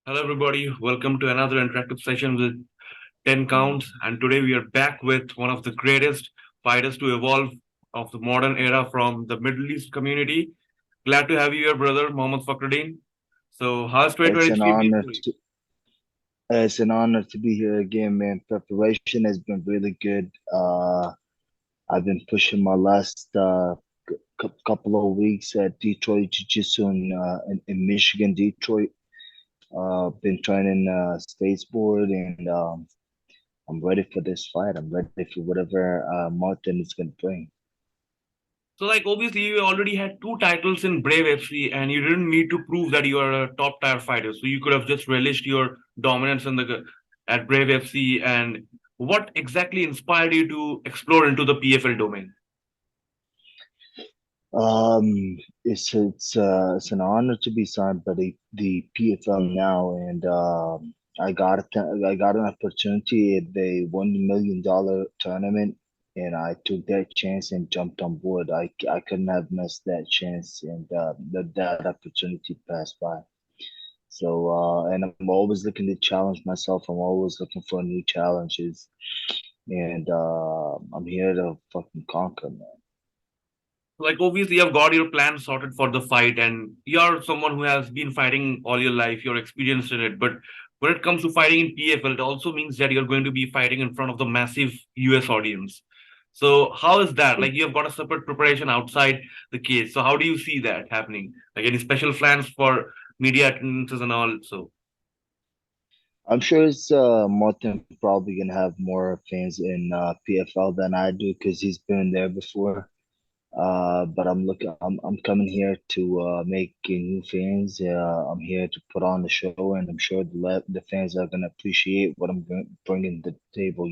Hello, everybody. Welcome to another interactive session with 10 counts. And today we are back with one of the greatest fighters to evolve of the modern era from the Middle East community. Glad to have you here, brother, Mohammad Fakhreddine. So, how's It's an 2023 been honor for you? to it's an honor to be here again, man. Preparation has been really good. I've been pushing my last couple of weeks at Detroit Jiu-Jitsu in Michigan, Detroit. Been training skateboard and I'm ready for this fight. I'm ready for whatever Martin is gonna bring. So, obviously, you already had two titles in Brave FC, and you didn't need to prove that you are a top tier fighter. So, you could have just relished your dominance at Brave FC. And what exactly inspired you to explore into the PFL domain? It's an honor to be signed by the PFL now, and I got an opportunity at the $1 million tournament, and I took that chance and jumped on board. I couldn't have missed that chance, and that opportunity passed by. So and I'm always looking to challenge myself. I'm always looking for new challenges, and I'm here to fucking conquer, man. Obviously you've got your plan sorted for the fight and you're someone who has been fighting all your life, you're experienced in it, but when it comes to fighting in PFL, it also means that you're going to be fighting in front of the massive US audience. So how is that? Like, you've got a separate preparation outside the cage, so how do you see that happening? Like, any special plans for media attendances and all? So I'm sure it's Martin probably gonna have more fans in PFL than I do because he's been there before. But I'm coming here to make new fans. I'm here to put on the show, and I'm sure the fans are gonna appreciate what bringing to the table.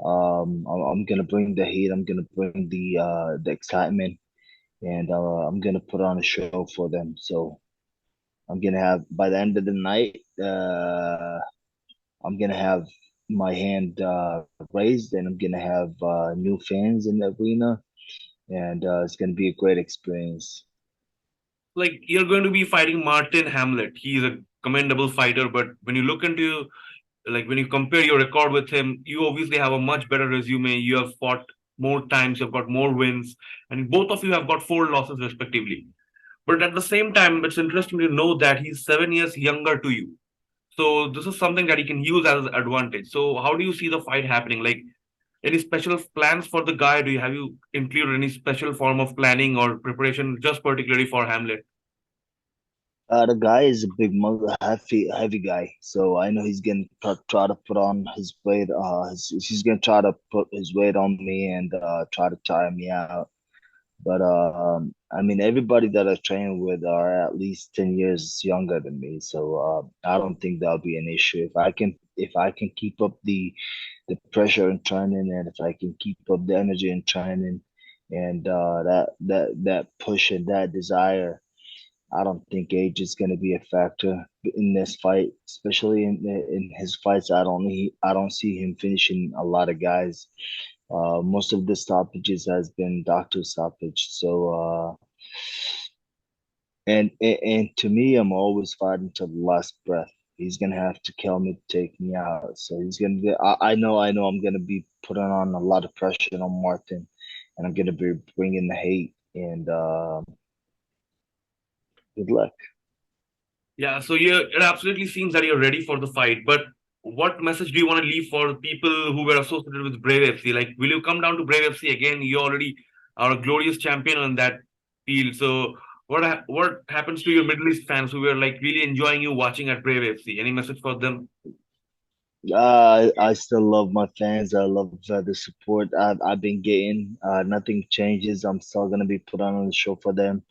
I'm gonna bring the heat. I'm gonna bring the excitement, and I'm gonna put on a show for them. So I'm gonna have by the end of the night. I'm gonna have my hand raised, and I'm gonna have new fans in the arena, and it's gonna be a great experience. you're going to be fighting Martin Hamlet. He's a commendable fighter, but when you look into, like, when you compare your record with him, you obviously have a much better resume. You have fought more times, you've got more wins, and both of you have got four losses respectively. But at the same time, it's interesting to know that he's 7 years younger to you. So this is something that he can use as an advantage. So how do you see the fight happening? Like, any special plans for the guy? Do you have you included any special form of planning or preparation just particularly for Hamlet? The guy is a big, heavy guy, so I know he's gonna try to put on his weight. He's gonna try to put his weight on me and try to tire me out. But I mean, everybody that I train with are at least 10 years younger than me, so I don't think that'll be an issue. If I can keep up the pressure in training, and if I can keep up the energy in training, and that push and that desire, I don't think age is going to be a factor in this fight, especially in his fights. I don't see him finishing a lot of guys. Most of the stoppages has been doctor stoppage. So and to me, I'm always fighting to the last breath. He's gonna have to kill me to take me out. So he's gonna be. I know. I'm gonna be putting on a lot of pressure on Martin, and I'm gonna be bringing the hate. And good luck. Yeah, so it absolutely seems that you're ready for the fight. But what message do you want to leave for people who were associated with Brave FC? Like, will you come down to Brave FC again? You already are a glorious champion on that field. So, what happens to your Middle East fans who were like really enjoying you watching at Brave FC? Any message for them? I still love my fans. I love the support I've been getting. Nothing changes. I'm still gonna be put on the show for them.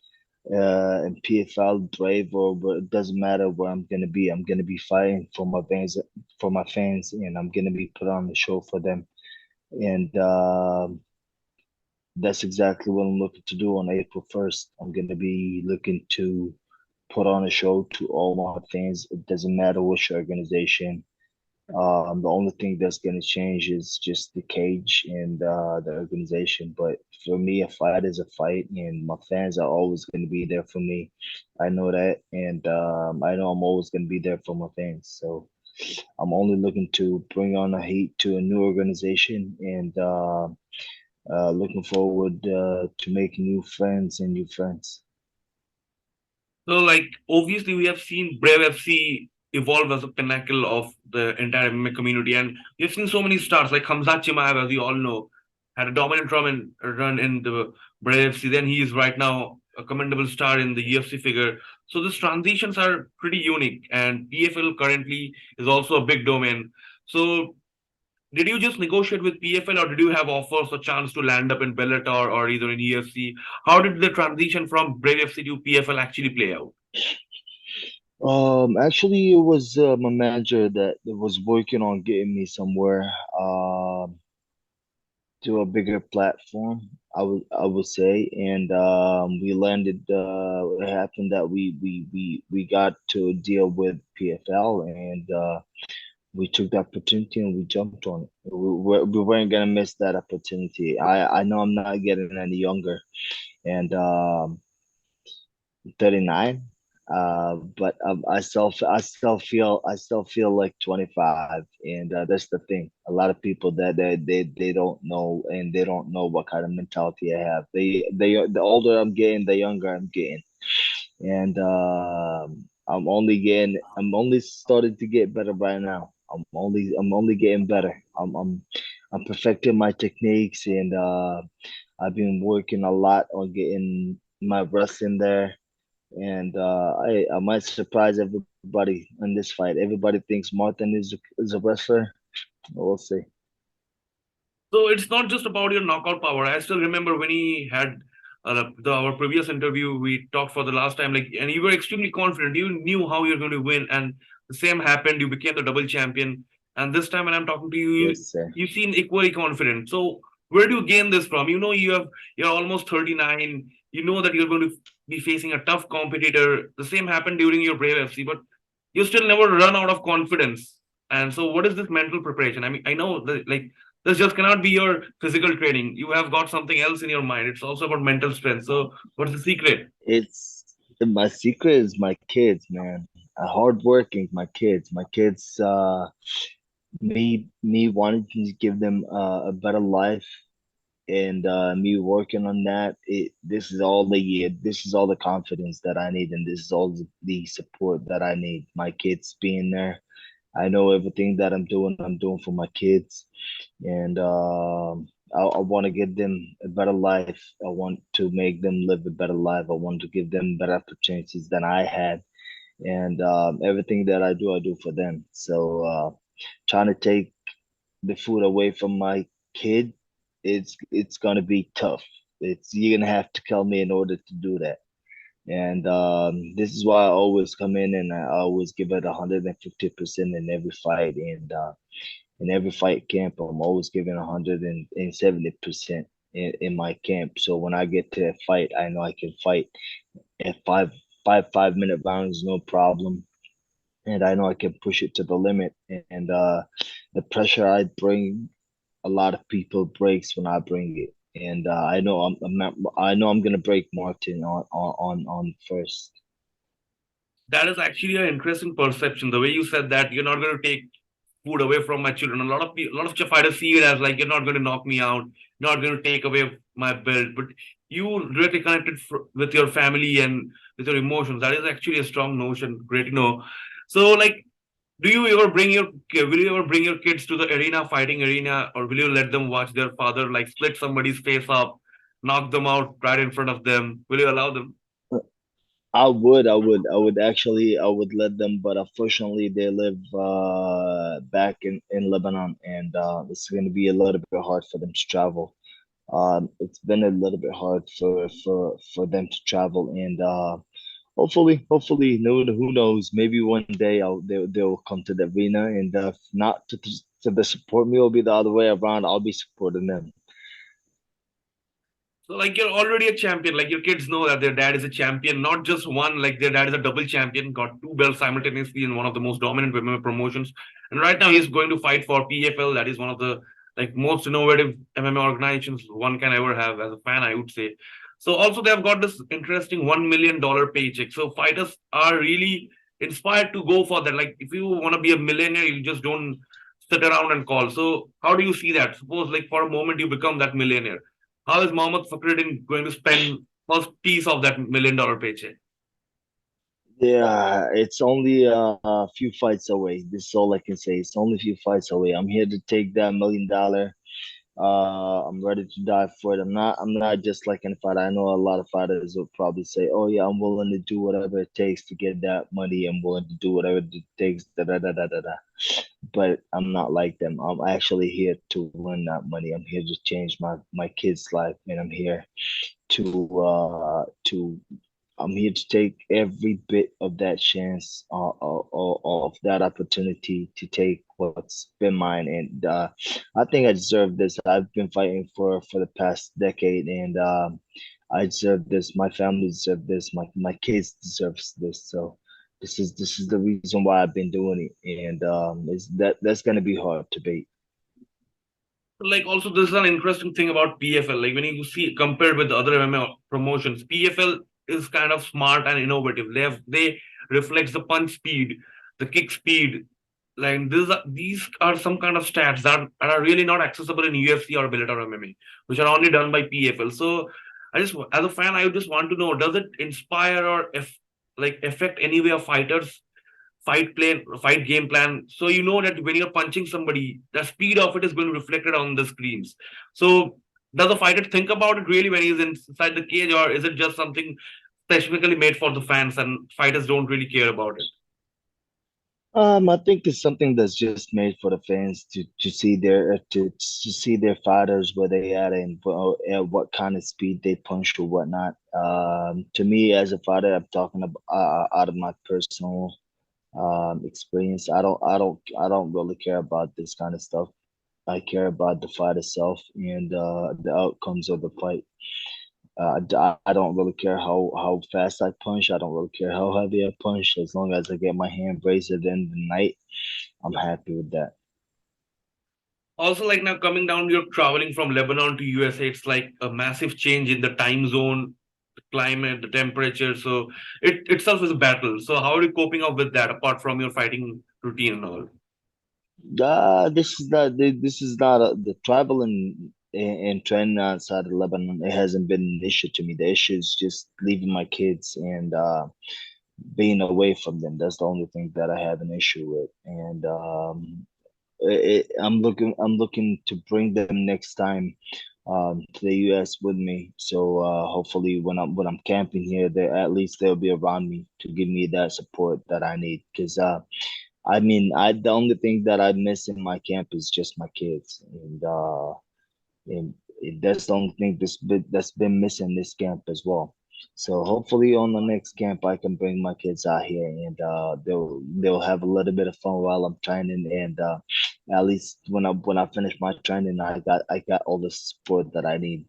In PFL, Brave, or it doesn't matter where I'm gonna be. I'm gonna be fighting for my fans, and I'm gonna be put on the show for them. And that's exactly what I'm looking to do on April 1st. I'm gonna be looking to put on a show to all my fans. It doesn't matter which organization. The only thing that's gonna change is just the cage and the organization. But for me, a fight is a fight, and my fans are always gonna be there for me. I know that, and I know I'm always gonna be there for my fans. So I'm only looking to bring on a heat to a new organization, and looking forward to making new friends and new friends. So, like, obviously, we have seen Brave FC evolve as a pinnacle of the entire MMA community, and we have seen so many stars like Hamzat Chimaev, as we all know, had a dominant run in the Brave FC. Then he is right now a commendable star in the UFC figure. So these transitions are pretty unique, and PFL currently is also a big domain. So did you just negotiate with PFL, or did you have offers or chance to land up in Bellator or either in UFC? How did the transition from Brave FC to PFL actually play out? Actually, it was my manager that was working on getting me somewhere. Um, to a bigger platform, I would say, and we landed. It happened that we got to deal with PFL, and we took the opportunity and we jumped on it. We weren't gonna miss that opportunity. I know I'm not getting any younger, and 39. But I still feel like 25, and that's the thing. A lot of people that they don't know, and they don't know what kind of mentality I have. The older I'm getting, the younger I'm getting, and I'm only starting to get better right now. I'm only getting better. I'm perfecting my techniques, and I've been working a lot on getting my breath in there, and I might surprise everybody in this fight. Everybody thinks Martin is a wrestler. We'll see. So it's not just about your knockout power. I still remember when he had our previous interview, we talked for the last time, like, and you were extremely confident. You knew how you're going to win, and the same happened. You became the double champion, and this time when I'm talking to you, Yes, sir. you seem equally confident. So where do you gain this from? You know, you're almost 39. You know that you're going to be facing a tough competitor. The same happened during your Brave FC, but you still never run out of confidence. And so, what is this mental preparation? I mean, I know that, like, this just cannot be your physical training. You have got something else in your mind. It's also about mental strength. So, what's the secret? It's my secret is my kids, man. Hardworking, my kids. My kids. Me wanting to give them a better life, and me working on that. This is all this is all the confidence that I need, and this is all the support that I need. My kids being there. I know everything that I'm doing for my kids, and I want to give them a better life. I want to make them live a better life. I want to give them better opportunities than I had, and everything that I do for them. So trying to take the food away from my kid, it's gonna be tough. It's You're gonna have to kill me in order to do that. And this is why I always come in and I always give it 150% in every fight. And in every fight camp, I'm always giving 170% in my camp. So when I get to a fight, I know I can fight at 5 minute rounds, no problem. And I know I can push it to the limit. And the pressure I bring, a lot of people breaks when I bring it. And I know I'm gonna break Martin on first. That is actually an interesting perception. The way you said that you're not going to take food away from my children. A lot of fighters see it as like you're not going to knock me out, not going to take away my belt, but you really connected with your family and with your emotions. That is actually a strong notion. Great to know. So, like, do you ever bring your will you ever bring your kids to the arena, fighting arena, or will you let them watch their father like split somebody's face up, knock them out right in front of them? Will you allow them? I would let them, but unfortunately, they live back in Lebanon, and it's going to be a little bit hard for them to travel. It's been a little bit hard for them to travel, and hopefully, who knows? Maybe one day they'll come to the arena, and if not to the support me, will be the other way around. I'll be supporting them. So like you're already a champion. Like your kids know that their dad is a champion, not just one. Like their dad is a double champion, got two belts simultaneously in one of the most dominant MMA promotions. And right now he's going to fight for PFL. That is one of the like most innovative MMA organizations one can ever have as a fan, I would say. So also they have got this interesting $1 million paycheck. So fighters are really inspired to go for that. Like if you want to be a millionaire, you just don't sit around and call. So how do you see that? Suppose like for a moment you become that millionaire, how is Mohammad Fakhreddine going to spend first piece of that $1 million paycheck? Yeah, it's only a few fights away. This is all I can say. It's only a few fights away. I'm here to take that $1 million. I'm ready to die for it. I'm not just like any fighter. I know a lot of fighters will probably say, "Oh yeah, I'm willing to do whatever it takes to get that money. I'm willing to do whatever it takes." Da da da da da da. But I'm not like them. I'm actually here to win that money. I'm here to change my kid's life, and to I'm here to take every bit of that chance, of that opportunity to take what's been mine, and I think I deserve this. I've been fighting for the past decade, and I deserve this. My family deserve this. My kids deserves this. So this is the reason why I've been doing it, and is that's gonna be hard to beat. Like also this is an interesting thing about PFL. Like when you see compared with the other MMA promotions, PFL is kind of smart and innovative. They reflects the punch speed, the kick speed. Like these are some kind of stats that are really not accessible in UFC or Bellator MMA, which are only done by PFL. So I just as a fan, I just want to know, does it inspire or if like affect any way of fighters fight game plan, so you know that when you're punching somebody the speed of it is going to reflect it on the screens. So does the fighter think about it really when he's inside the cage, or is it just something specifically made for the fans and fighters don't really care about it? I think it's something that's just made for the fans to see to see their fighters where they at and at what kind of speed they punch or whatnot. To me, as a fighter, I'm talking about out of my personal experience. I don't really care about this kind of stuff. I care about the fight itself and the outcomes of the fight. I don't really care how fast I punch. I don't really care how heavy I punch. As long as I get my hand raised at the end of the night, I'm happy with that. Also, like now coming down, you're traveling from Lebanon to USA, it's like a massive change in the time zone, the climate, the temperature. So it itself is a battle. So how are you coping up with that apart from your fighting routine and all? This is not the travel and training outside of Lebanon. It hasn't been an issue to me. The issue is just leaving my kids and being away from them. That's the only thing that I have an issue with. And I'm looking to bring them next time to the US with me. So hopefully when I'm camping here, they at least they'll be around me to give me that support that I need. Because I mean, I the only thing that I miss in my camp is just my kids, and that's the only thing that's been missing this camp as well. So hopefully on the next camp I can bring my kids out here and they'll have a little bit of fun while I'm training and at least when I finish my training I got all the support that I need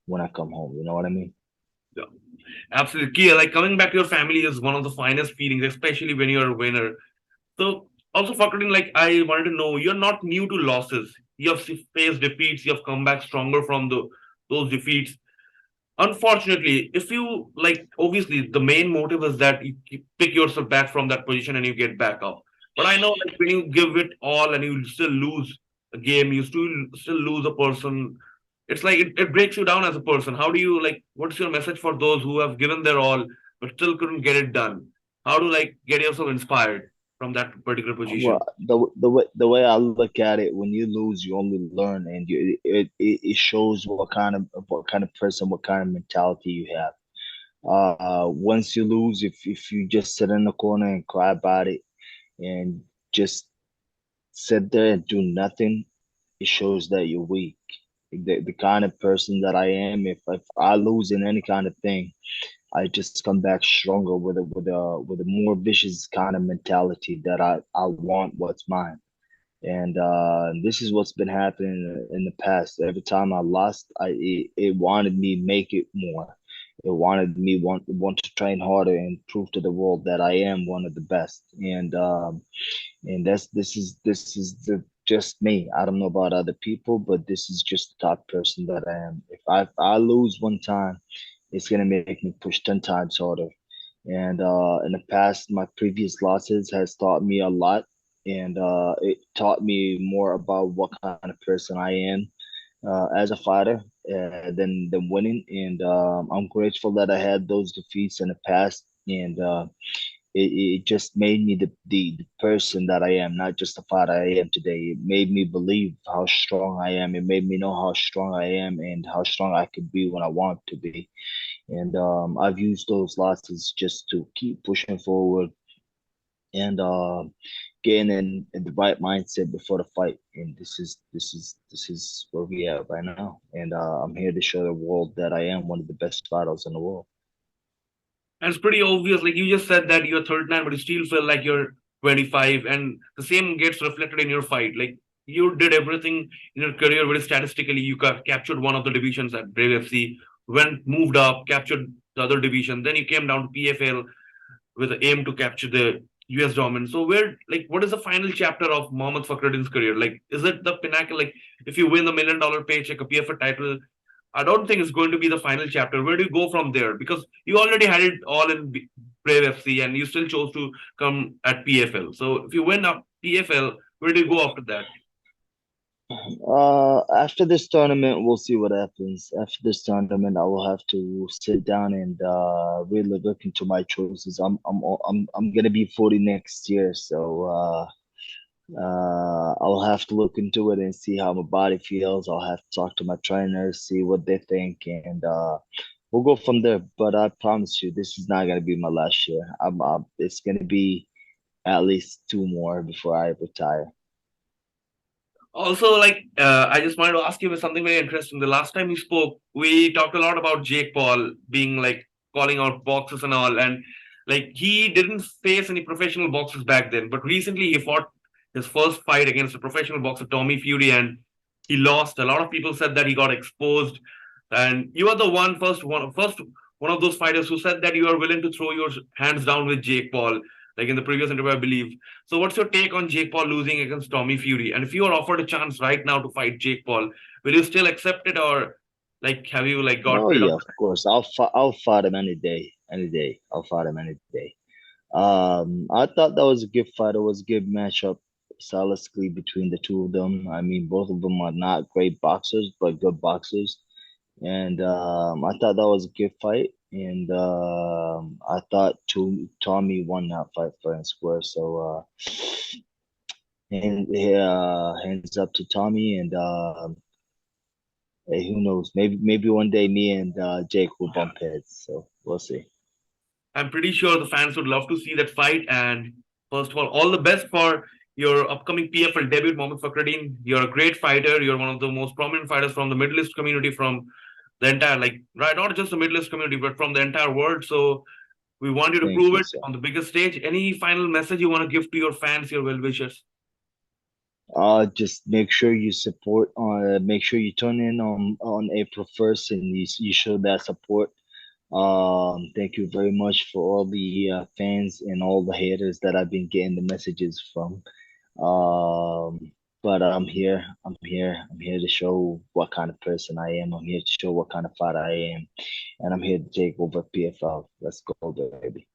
when I come home. You know what I mean? Yeah, absolutely. Kia, like coming back to your family is one of the finest feelings, especially when you're a winner. So, also, Fakhruddin, like I wanted to know, you're not new to losses. You have faced defeats. You have come back stronger from those defeats. Unfortunately, if you like, obviously, the main motive is that you pick yourself back from that position and you get back up. But I know, like, when you give it all and you still lose a game, you still lose a person. It's like it breaks you down as a person. How do you like? What's your message for those who have given their all but still couldn't get it done? How to like get yourself inspired from that particular Well, position? the way I look at it, when you lose, you only learn, and it shows what kind of person, what kind of mentality you have. Once you lose, if you just sit in the corner and cry about it, and just sit there and do nothing, it shows that you're weak. The kind of person that I am, if I lose in any kind of thing, I just come back stronger with a more vicious kind of mentality that I want what's mine. And this is what's been happening in the past. Every time I lost, it wanted me make it more. It wanted me want to train harder and prove to the world that I am one of the best. And this is the just me. I don't know about other people, but this is just the type of person that I am. If I lose one time, it's gonna make me push 10 times harder. And in the past, my previous losses has taught me a lot, and it taught me more about what kind of person I am as a fighter than winning. And I'm grateful that I had those defeats in the past, and it just made me the person that I am, not just the fighter I am today. It made me believe how strong I am. It made me know how strong I am and how strong I could be when I want to be. And I've used those losses just to keep pushing forward and getting in the right mindset before the fight. And this is where we are right now. And I'm here to show the world that I am one of the best fighters in the world. And it's pretty obvious. Like you just said that you're 39, but you still feel like you're 25, and the same gets reflected in your fight. Like you did everything in your career very statistically. You captured one of the divisions at Brave FC, went moved up, captured the other division. Then you came down to PFL with the aim to capture the US dominance. So what is the final chapter of Mohammad Fakhreddine's career? Like, is it the pinnacle? Like, if you win the $1 million paycheck, a PFL title, I don't think it's going to be the final chapter. Where do you go from there? Because you already had it all in Brave FC and you still chose to come at PFL. So if you win up PFL, where do you go after that? After this tournament, we'll see what happens. After this tournament, I will have to sit down and really look into my choices. I'm gonna be 40 next year, so I'll have to look into it and see how my body feels. I'll have to talk to my trainers, see what they think, and we'll go from there. But I promise you, this is not gonna be my last year. It's gonna be at least two more before I retire. Also, I just wanted to ask you something very interesting. The last time we spoke, we talked a lot about Jake Paul being like calling out boxes and all, and like he didn't face any professional boxers back then, but recently he fought his first fight against a professional boxer, Tommy Fury, and he lost. A lot of people said that he got exposed, and you are the first one of those fighters who said that you are willing to throw your hands down with Jake Paul, like in the previous interview, I believe. So, what's your take on Jake Paul losing against Tommy Fury? And if you are offered a chance right now to fight Jake Paul, will you still accept it, or like have you like got Oh rid of yeah, of course. I'll fight him any day, any day. I'll fight him any day. I thought that was a good fight. It was a good matchup stylistically between the two of them. I mean, both of them are not great boxers, but good boxers. And I thought that was a good fight. And I thought Tommy won that fight fair and square. So hands up to Tommy. And hey, who knows? Maybe one day me and Jake will that? bump heads. So we'll see. I'm pretty sure the fans would love to see that fight. And first of all the best for your upcoming PFL debut, Mohammad Fakhreddine. You're a great fighter. You're one of the most prominent fighters from the Middle East community, from the entire, like, right, not just the Middle East community, but from the entire world. So we want you to Thank prove you, it sir. on the biggest stage. Any final message you want to give to your fans, your well wishers? Just make sure you support. Make sure you tune in on April 1st, and you show that support. Thank you very much for all the fans and all the haters that I've been getting the messages from. But I'm here. I'm here. I'm here to show what kind of person I am. I'm here to show what kind of fighter I am, and I'm here to take over PFL. Let's go, baby.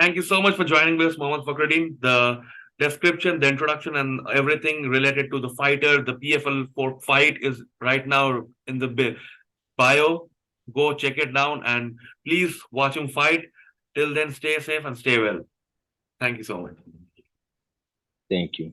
Thank you so much for joining us, Mohammad Fakhreddine. The description, the introduction, and everything related to the fighter, the PFL for fight is right now in the bio. Go check it down and please watch him fight. Till then, stay safe and stay well. Thank you so much. Thank you.